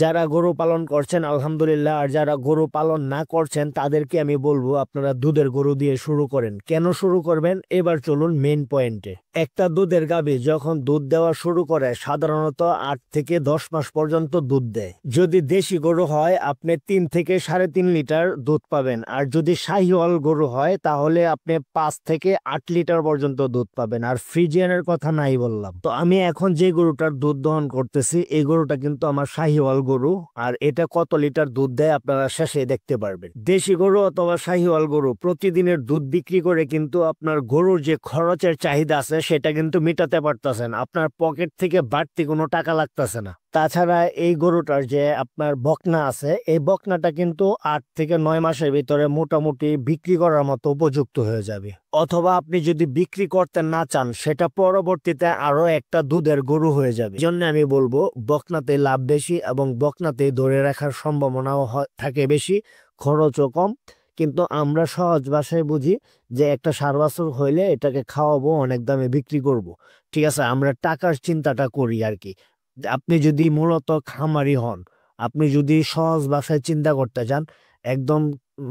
যারা গরু পালন করছেন আলহামদুলিল্লাহ, আর যারা গরু পালন না করছেন তাদেরকে আমি বলবো আপনারা দুধের গরু দিয়ে শুরু করেন। কেন শুরু করবেন এবার চলুন মেইন পয়েন্টে। একটা দুধের গাভী যখন দুধ দেওয়া শুরু করে সাধারণত 8 থেকে 10 মাস পর্যন্ত দুধ দেয়। যদি দেশি গরু হয় আপনি 3 থেকে 3.5 লিটার দুধ পাবেন, আর যদি শাহিওয়াল গরু হয় তাহলে আপনি 5 থেকে 8 লিটার পর্যন্ত দুধ পাবেন। আর ফ্রিজিয়ানের কথা নাই বললাম। তো আমি এখন যে গরুটার দুধ দহন করতেছি এই গরুটা কিন্তু আমার শাহিওয়াল গরু, আর এটা কত লিটার দুধ দেয় আপনারা শেষে দেখতে পারবেন। দেশি গরু অথবা শাহিওয়াল গরু প্রতিদিনের দুধ বিক্রি করে কিন্তু আপনার গরুর যে খরচের চাহিদা আছে সেটা কিন্তু মেটাতে পারতেছেন, আপনার পকেট থেকে বাড়তি কোনো টাকা লাগতেছে না। তাছাড়া এই গরুটার যে আপনার বকনা আছে এই বকনাটা কিন্তু 8 থেকে 9 মাসের ভিতরে মোটামুটি বিক্রি করার মতো উপযুক্ত হয়ে যাবে। অথবা আপনি যদি বিক্রি করতে না চান সেটা পরবর্তীতে আরো একটা দুধের গরু হয়ে যাবে। জন্য আমি বলবো বকনাতে লাভ বেশি এবং বকনাতে ধরে রাখার সম্ভাবনাও থাকে বেশি, খরচও কম। কিন্তু আমরা সহজ ভাষায় বুঝি যে একটা ষাঁড় বাছুর হইলে এটাকে খাওয়াবো, অনেক দামে বিক্রি করব। ঠিক আছে, আমরা টাকার চিন্তাটা করি আর কি। আপনি যদি মূলত খামারি হন, আপনি যদি সহজ ভাষায় চিন্তা করতে চান, একদম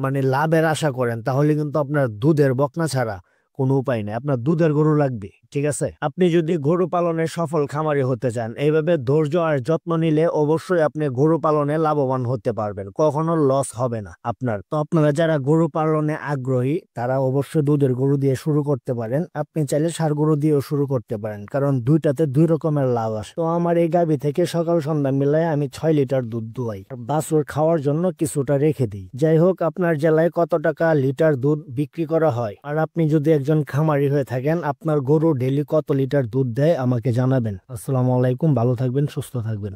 মানে লাভের আশা করেন, তাহলে কিন্তু আপনার দুধের বকনা ছাড়া কোনো উপায় নেই, আপনার দুধের গরু লাগবে। ঠিক আছে, আপনি যদি গরু পালনে সফল খামারি হতে চান এইভাবে ধৈর্য আর যত্ন নিলে অবশ্যই আপনি গরু পালনে লাভবান হতে পারবেন, কখনো লস হবে না আপনার। তো আপনারা যারা গরু পালনে আগ্রহী তারা অবশ্যই দুধের গরু দিয়ে শুরু করতে পারেন। আপনি চাইলে ষাঁড় গরু দিয়েও শুরু করতে পারেন, কারণ দুইটাতে দুই রকমের লাভ আসে। তো আমার এই গাভী থেকে সকাল সন্ধ্যা মিলায় আমি 6 লিটার দুধ দুয়াই, বাছুর খাওয়ার জন্য কিছুটা রেখে দিই। যাই হোক, আপনার জেলায় কত টাকা লিটার দুধ বিক্রি করা হয়, আর আপনি যদি একজন খামারি হয়ে থাকেন আপনার গরু ডেইলি কত লিটার দুধ দেয় আমাকে জানাবেন। আসসালামু আলাইকুম, ভালো থাকবেন, সুস্থ থাকবেন।